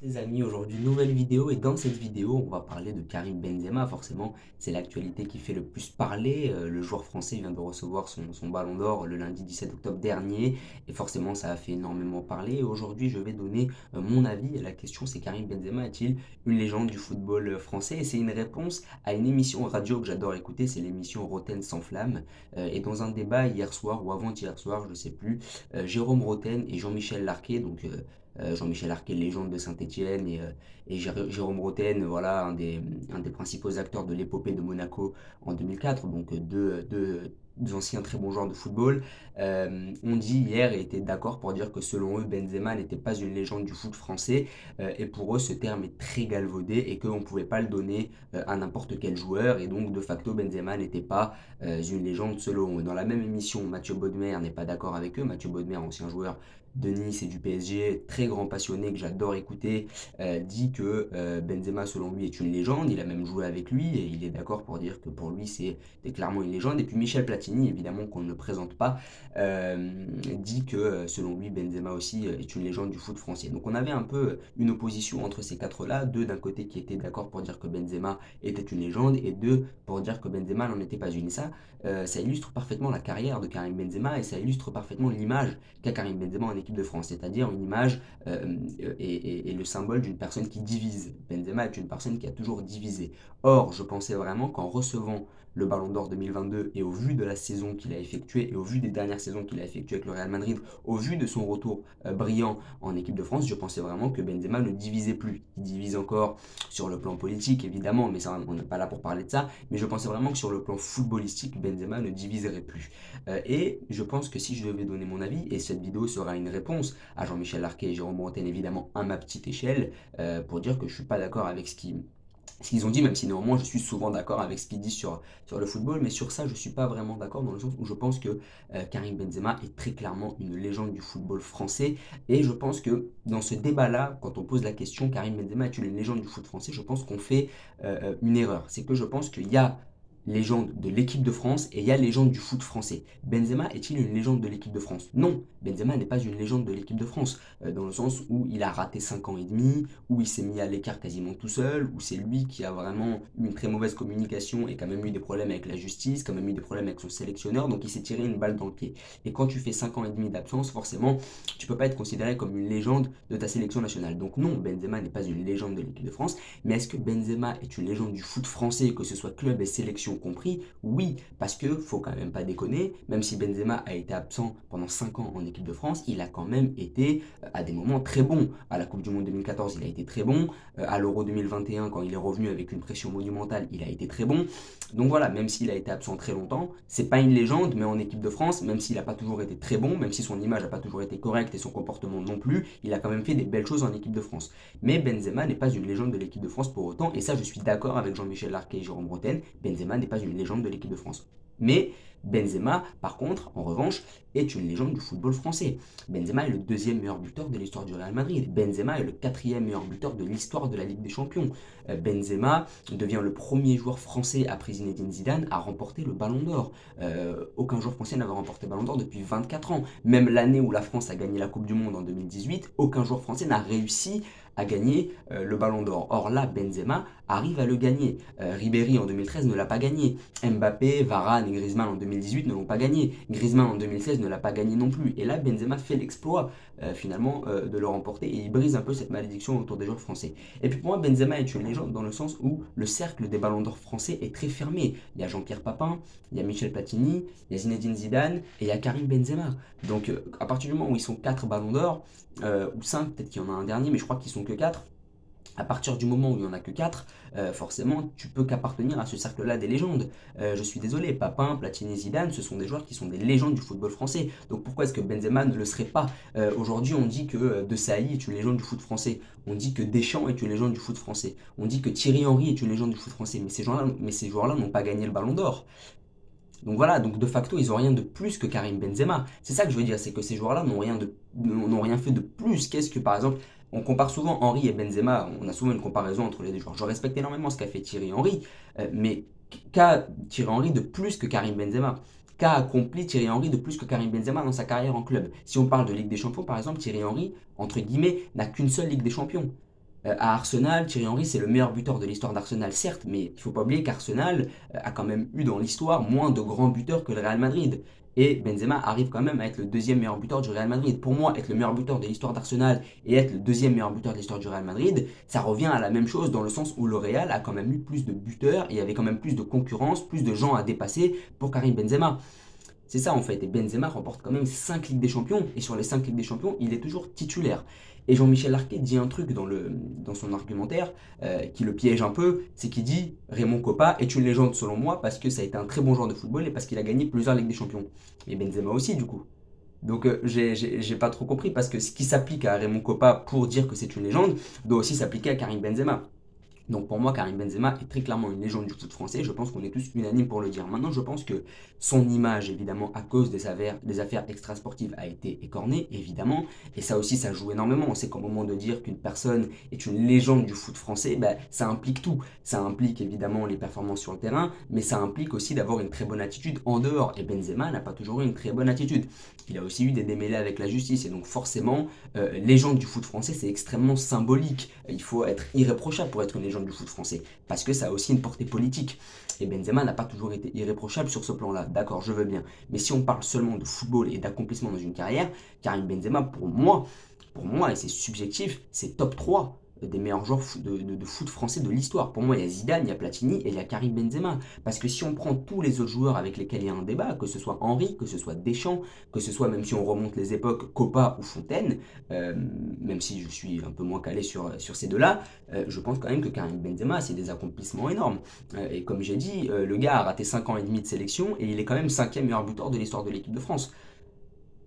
Les amis, aujourd'hui nouvelle vidéo et dans cette vidéo on va parler de Karim Benzema. Forcément c'est l'actualité qui fait le plus parler. Le joueur français vient de recevoir son ballon d'or le lundi 17 octobre dernier et forcément ça a fait énormément parler. Et aujourd'hui je vais donner mon avis. La question c'est: Karim Benzema est-il une légende du football français? Et c'est une réponse à une émission radio que j'adore écouter, c'est l'émission Roten sans flamme. Et dans un débat hier soir ou avant-hier soir, je sais plus, Jérôme Roten et Jean-Michel Larquet, Jean-Michel Arquet, légende de Saint-Étienne, et Jérôme Roten, voilà, un des principaux acteurs de l'épopée de Monaco en 2004, donc deux anciens très bons joueurs de football, ont dit hier et étaient d'accord pour dire que selon eux, Benzema n'était pas une légende du foot français, et pour eux, ce terme est très galvaudé et qu'on ne pouvait pas le donner à n'importe quel joueur, et donc de facto, Benzema n'était pas une légende selon eux. Dans la même émission, Mathieu Bodmer n'est pas d'accord avec eux. Mathieu Bodmer, ancien joueur de Nice et du PSG, très grand passionné que j'adore écouter, dit que Benzema selon lui est une légende, il a même joué avec lui et il est d'accord pour dire que pour lui c'est clairement une légende. Et puis Michel Platini, évidemment qu'on ne présente pas, dit que selon lui Benzema aussi est une légende du foot français. Donc on avait un peu une opposition entre ces quatre-là, deux d'un côté qui étaient d'accord pour dire que Benzema était une légende et deux pour dire que Benzema n'en était pas une. Et ça illustre parfaitement la carrière de Karim Benzema et ça illustre parfaitement l'image qu'a Karim Benzema en équipe de France, c'est-à-dire une image et le symbole d'une personne qui divise. Benzema est une personne qui a toujours divisé. Or, je pensais vraiment qu'en recevant le Ballon d'Or 2022 et au vu de la saison qu'il a effectuée et au vu des dernières saisons qu'il a effectuées avec le Real Madrid, au vu de son retour brillant en équipe de France, je pensais vraiment que Benzema ne divisait plus. Il divise encore sur le plan politique évidemment, mais ça, on n'est pas là pour parler de ça, mais je pensais vraiment que sur le plan footballistique, Benzema ne diviserait plus. Et je pense que si je devais donner mon avis, et cette vidéo sera une réponse à Jean-Michel Larquet et Jérôme Bretagne évidemment à ma petite échelle, pour dire que je ne suis pas d'accord avec ce qu'ils ont dit, même si néanmoins je suis souvent d'accord avec ce qu'ils disent sur le football, mais sur ça je ne suis pas vraiment d'accord dans le sens où je pense que Karim Benzema est très clairement une légende du football français, et je pense que dans ce débat-là, quand on pose la question Karim Benzema est une légende du foot français, je pense qu'on fait une erreur. C'est que je pense qu'il y a légende de l'équipe de France et il y a légende du foot français. Benzema est-il une légende de l'équipe de France? Non, Benzema n'est pas une légende de l'équipe de France, dans le sens où il a raté 5 ans et demi, où il s'est mis à l'écart quasiment tout seul, où c'est lui qui a vraiment eu une très mauvaise communication et qui a même eu des problèmes avec la justice, qui a même eu des problèmes avec son sélectionneur, donc il s'est tiré une balle dans le pied. Et quand tu fais 5 ans et demi d'absence, forcément, tu peux pas être considéré comme une légende de ta sélection nationale. Donc non, Benzema n'est pas une légende de l'équipe de France, mais est-ce que Benzema est une légende du foot français, que ce soit club et sélection compris? Oui, parce que faut quand même pas déconner, même si Benzema a été absent pendant 5 ans en équipe de France, il a quand même été à des moments très bons. À la Coupe du Monde 2014, il a été très bon. À l'Euro 2021, quand il est revenu avec une pression monumentale, il a été très bon. Donc voilà, même s'il a été absent très longtemps, c'est pas une légende, mais en équipe de France, même s'il n'a pas toujours été très bon, même si son image n'a pas toujours été correcte et son comportement non plus, il a quand même fait des belles choses en équipe de France. Mais Benzema n'est pas une légende de l'équipe de France pour autant, et ça je suis d'accord avec Jean-Michel Larquet et Jérôme Bretagne, Benzema n'est pas une légende de l'équipe de France. Mais Benzema, par contre, en revanche, est une légende du football français. Benzema est le deuxième meilleur buteur de l'histoire du Real Madrid. Benzema est le quatrième meilleur buteur de l'histoire de la Ligue des Champions. Benzema devient le premier joueur français après Zinedine Zidane à remporter le Ballon d'Or. Aucun joueur français n'avait remporté le Ballon d'Or depuis 24 ans. Même l'année où la France a gagné la Coupe du Monde en 2018, aucun joueur français n'a réussi à gagner le Ballon d'Or. Or là, Benzema arrive à le gagner. Ribéry en 2013 ne l'a pas gagné. Mbappé, Varane et Griezmann en 2018 ne l'ont pas gagné. Griezmann en 2016 ne l'a pas gagné non plus. Et là, Benzema fait l'exploit finalement de le remporter et il brise un peu cette malédiction autour des joueurs français. Et puis pour moi, Benzema est une légende dans le sens où le cercle des ballons d'or français est très fermé. Il y a Jean-Pierre Papin, il y a Michel Platini, il y a Zinedine Zidane et il y a Karim Benzema. Donc à partir du moment où ils sont 4 ballons d'or, ou 5, peut-être qu'il y en a un dernier, mais je crois qu'ils sont que 4. À partir du moment où il n'y en a que 4, forcément, tu peux qu'appartenir à ce cercle-là des légendes. Je suis désolé, Papin, Platini, Zidane, ce sont des joueurs qui sont des légendes du football français. Donc pourquoi est-ce que Benzema ne le serait pas? Aujourd'hui, on dit que De Sailly est une légende du foot français. On dit que Deschamps est une légende du foot français. On dit que Thierry Henry est une légende du foot français. Mais ces joueurs-là n'ont pas gagné le Ballon d'Or. Donc voilà, donc de facto, ils n'ont rien de plus que Karim Benzema. C'est ça que je veux dire, c'est que ces joueurs-là n'ont rien fait de plus. Qu'est-ce que, par exemple, on compare souvent Henry et Benzema, on a souvent une comparaison entre les deux joueurs. Je respecte énormément ce qu'a fait Thierry Henry, mais qu'a Thierry Henry de plus que Karim Benzema? Qu'a accompli Thierry Henry de plus que Karim Benzema dans sa carrière en club? Si on parle de Ligue des Champions, par exemple, Thierry Henry, entre guillemets, n'a qu'une seule Ligue des Champions. À Arsenal, Thierry Henry, c'est le meilleur buteur de l'histoire d'Arsenal, certes, mais il ne faut pas oublier qu'Arsenal a quand même eu dans l'histoire moins de grands buteurs que le Real Madrid. Et Benzema arrive quand même à être le deuxième meilleur buteur du Real Madrid. Pour moi, être le meilleur buteur de l'histoire d'Arsenal et être le deuxième meilleur buteur de l'histoire du Real Madrid, ça revient à la même chose dans le sens où le Real a quand même eu plus de buteurs et il y avait quand même plus de concurrence, plus de gens à dépasser pour Karim Benzema. C'est ça en fait. Et Benzema remporte quand même 5 Ligues des Champions. Et sur les 5 Ligues des Champions, il est toujours titulaire. Et Jean-Michel Larquet dit un truc dans son argumentaire qui le piège un peu. C'est qu'il dit Raymond Kopa est une légende selon moi parce que ça a été un très bon joueur de football et parce qu'il a gagné plusieurs Ligues des Champions. Et Benzema aussi du coup. Donc j'ai pas trop compris parce que ce qui s'applique à Raymond Kopa pour dire que c'est une légende doit aussi s'appliquer à Karim Benzema. Donc pour moi, Karim Benzema est très clairement une légende du foot français. Je pense qu'on est tous unanimes pour le dire. Maintenant, je pense que son image, évidemment, à cause des affaires extrasportives, a été écornée, évidemment. Et ça aussi, ça joue énormément. On sait qu'au moment de dire qu'une personne est une légende du foot français, bah, ça implique tout. Ça implique évidemment les performances sur le terrain, mais ça implique aussi d'avoir une très bonne attitude en dehors. Et Benzema n'a pas toujours eu une très bonne attitude. Il a aussi eu des démêlés avec la justice. Et donc forcément, légende du foot français, c'est extrêmement symbolique. Il faut être irréprochable pour être une légende du foot français, parce que ça a aussi une portée politique. Et Benzema n'a pas toujours été irréprochable sur ce plan-là, d'accord, je veux bien. Mais si on parle seulement de football et d'accomplissement dans une carrière, Karim Benzema, pour moi, et c'est subjectif, c'est top 3 des meilleurs joueurs de foot français de l'histoire. Pour moi, il y a Zidane, il y a Platini et il y a Karim Benzema. Parce que si on prend tous les autres joueurs avec lesquels il y a un débat, que ce soit Henry, que ce soit Deschamps, que ce soit, même si on remonte les époques, Copa ou Fontaine, même si je suis un peu moins calé sur ces deux-là, je pense quand même que Karim Benzema, c'est des accomplissements énormes. Et comme j'ai dit, le gars a raté 5 ans et demi de sélection et il est quand même cinquième meilleur buteur de l'histoire de l'équipe de France.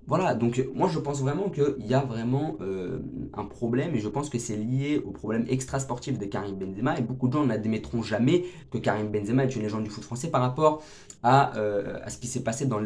Voilà, donc moi je pense vraiment qu'il y a vraiment un problème et je pense que c'est lié au problème extrasportif de Karim Benzema et beaucoup de gens n'admettront jamais que Karim Benzema est une légende du foot français par rapport à ce qui s'est passé dans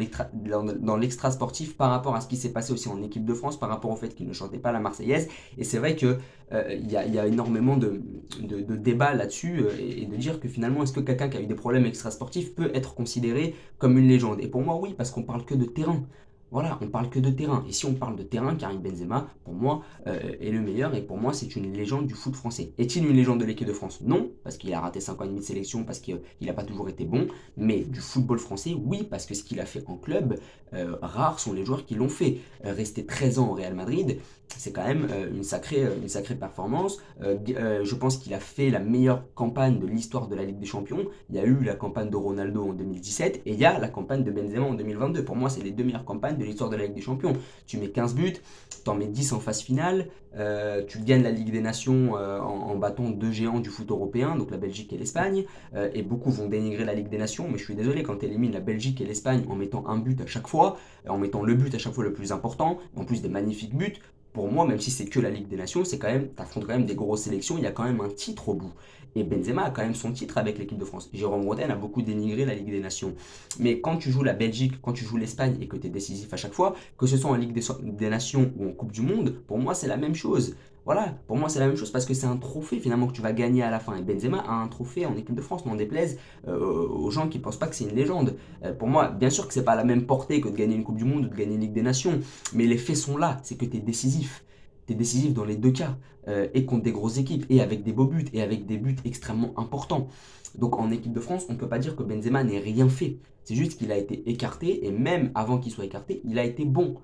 l'extra-sportif, par rapport à ce qui s'est passé aussi en équipe de France, par rapport au fait qu'il ne chantait pas la Marseillaise. Et c'est vrai qu'il y a énormément de débats là-dessus et de dire que finalement est-ce que quelqu'un qui a eu des problèmes extrasportifs peut être considéré comme une légende. Et pour moi oui, parce qu'on parle que de terrain. Voilà, on parle que de terrain. Et si on parle de terrain, Karim Benzema, pour moi, est le meilleur. Et pour moi, c'est une légende du foot français. Est-il une légende de l'équipe de France? Non, parce qu'il a raté 5 ans et demi de sélection, parce qu'il n'a pas toujours été bon. Mais du football français, oui, parce que ce qu'il a fait en club, rares sont les joueurs qui l'ont fait. Rester 13 ans au Real Madrid, c'est quand même une sacrée performance. Je pense qu'il a fait la meilleure campagne de l'histoire de la Ligue des Champions. Il y a eu la campagne de Ronaldo en 2017 et il y a la campagne de Benzema en 2022. Pour moi, c'est les deux meilleures campagnes de l'histoire de la Ligue des Champions. Tu mets 15 buts, t'en mets 10 en phase finale, tu gagnes la Ligue des Nations en battant deux géants du foot européen, donc la Belgique et l'Espagne. Et beaucoup vont dénigrer la Ligue des Nations, mais je suis désolé, quand tu élimines la Belgique et l'Espagne en mettant un but à chaque fois, en mettant le but à chaque fois le plus important, en plus des magnifiques buts, pour moi, même si c'est que la Ligue des Nations, c'est quand même, t'affrontes quand même des grosses sélections, il y a quand même un titre au bout. Et Benzema a quand même son titre avec l'équipe de France. Jérôme Roten a beaucoup dénigré la Ligue des Nations. Mais quand tu joues la Belgique, quand tu joues l'Espagne et que tu es décisif à chaque fois, que ce soit en Ligue des Nations ou en Coupe du Monde, pour moi c'est la même chose. Voilà, pour moi c'est la même chose parce que c'est un trophée finalement que tu vas gagner à la fin. Et Benzema a un trophée en équipe de France, n'en déplaise aux gens qui pensent pas que c'est une légende. Pour moi, bien sûr que c'est pas la même portée que de gagner une Coupe du Monde ou de gagner une Ligue des Nations, mais les faits sont là, c'est que tu es décisif. Tu es décisif dans les deux cas, et contre des grosses équipes, et avec des beaux buts, et avec des buts extrêmement importants. Donc en équipe de France, on ne peut pas dire que Benzema n'ait rien fait. C'est juste qu'il a été écarté, et même avant qu'il soit écarté, il a été bon.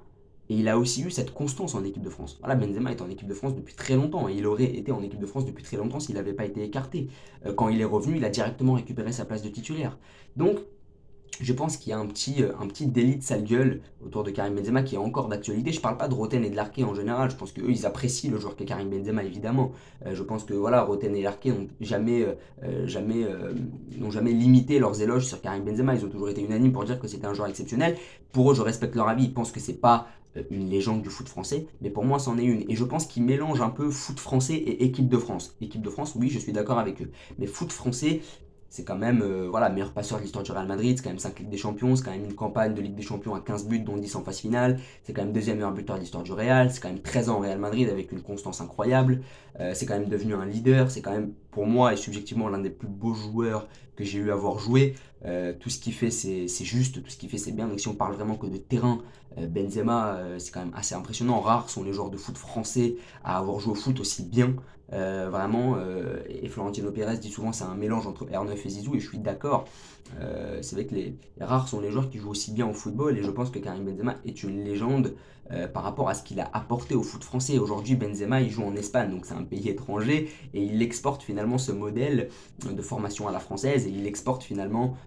Et il a aussi eu cette constance en équipe de France. Voilà, Benzema est en équipe de France depuis très longtemps, et il aurait été en équipe de France depuis très longtemps s'il n'avait pas été écarté. Quand il est revenu, il a directement récupéré sa place de titulaire. Donc, je pense qu'il y a un petit délit de sale gueule autour de Karim Benzema qui est encore d'actualité. Je parle pas de Roten et de Larquet en général. Je pense qu'eux, ils apprécient le joueur qu'est Karim Benzema, évidemment. Je pense que voilà, Roten et Larquet n'ont jamais limité leurs éloges sur Karim Benzema. Ils ont toujours été unanimes pour dire que c'était un joueur exceptionnel. Pour eux, je respecte leur avis. Ils pensent que c'est pas une légende du foot français, mais pour moi, c'en est une. Et je pense qu'ils mélangent un peu foot français et équipe de France. Équipe de France, oui, je suis d'accord avec eux. Mais foot français, c'est quand même voilà, meilleur passeur de l'histoire du Real Madrid, c'est quand même 5 Ligues des Champions, c'est quand même une campagne de Ligue des Champions à 15 buts dont 10 en phase finale, c'est quand même deuxième meilleur buteur de l'histoire du Real, c'est quand même 13 ans au Real Madrid avec une constance incroyable, c'est quand même devenu un leader, c'est quand même pour moi, est subjectivement l'un des plus beaux joueurs que j'ai eu à voir jouer. Tout ce qu'il fait, c'est juste, tout ce qu'il fait, c'est bien. Donc si on parle vraiment que de terrain, Benzema, c'est quand même assez impressionnant. Rares sont les joueurs de foot français à avoir joué au foot aussi bien. Vraiment, et Florentino Pérez dit souvent c'est un mélange entre R9 et Zizou, et je suis d'accord. C'est vrai que les rares sont les joueurs qui jouent aussi bien au football, et je pense que Karim Benzema est une légende par rapport à ce qu'il a apporté au foot français. Aujourd'hui, Benzema, il joue en Espagne, donc c'est un pays étranger, et il exporte finalement ce modèle de formation à la française, et il exporte finalement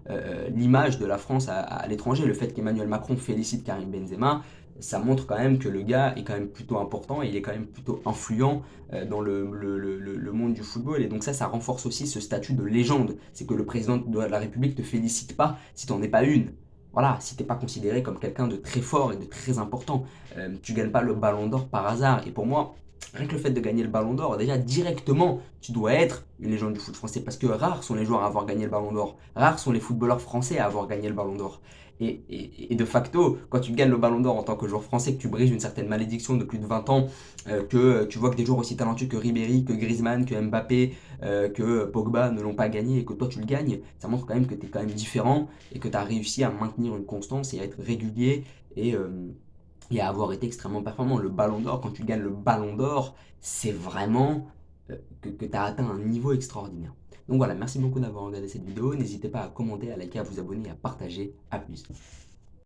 l'image de la France à l'étranger. Le fait qu'Emmanuel Macron félicite Karim Benzema, ça montre quand même que le gars est quand même plutôt important, et il est quand même plutôt influent dans le monde du football. Et donc ça renforce aussi ce statut de légende. C'est que le président de la République te félicite pas si tu n'en es pas une. Voilà, si t'es pas considéré comme quelqu'un de très fort et de très important, tu gagnes pas le ballon d'or par hasard. Et pour moi, rien que le fait de gagner le ballon d'or, déjà directement, tu dois être une légende du foot français. Parce que rares sont les joueurs à avoir gagné le ballon d'or. Rares sont les footballeurs français à avoir gagné le ballon d'or. Et de facto, quand tu gagnes le ballon d'or en tant que joueur français, que tu brises une certaine malédiction de plus de 20 ans, que tu vois que des joueurs aussi talentueux que Ribéry, que Griezmann, que Mbappé, que Pogba ne l'ont pas gagné et que toi tu le gagnes, ça montre quand même que tu es quand même différent et que tu as réussi à maintenir une constance et à être régulier et, euh, et à avoir été extrêmement performant. Le ballon d'or, quand tu gagnes le ballon d'or, c'est vraiment que tu as atteint un niveau extraordinaire. Donc voilà, merci beaucoup d'avoir regardé cette vidéo. N'hésitez pas à commenter, à liker, à vous abonner et à partager. À plus.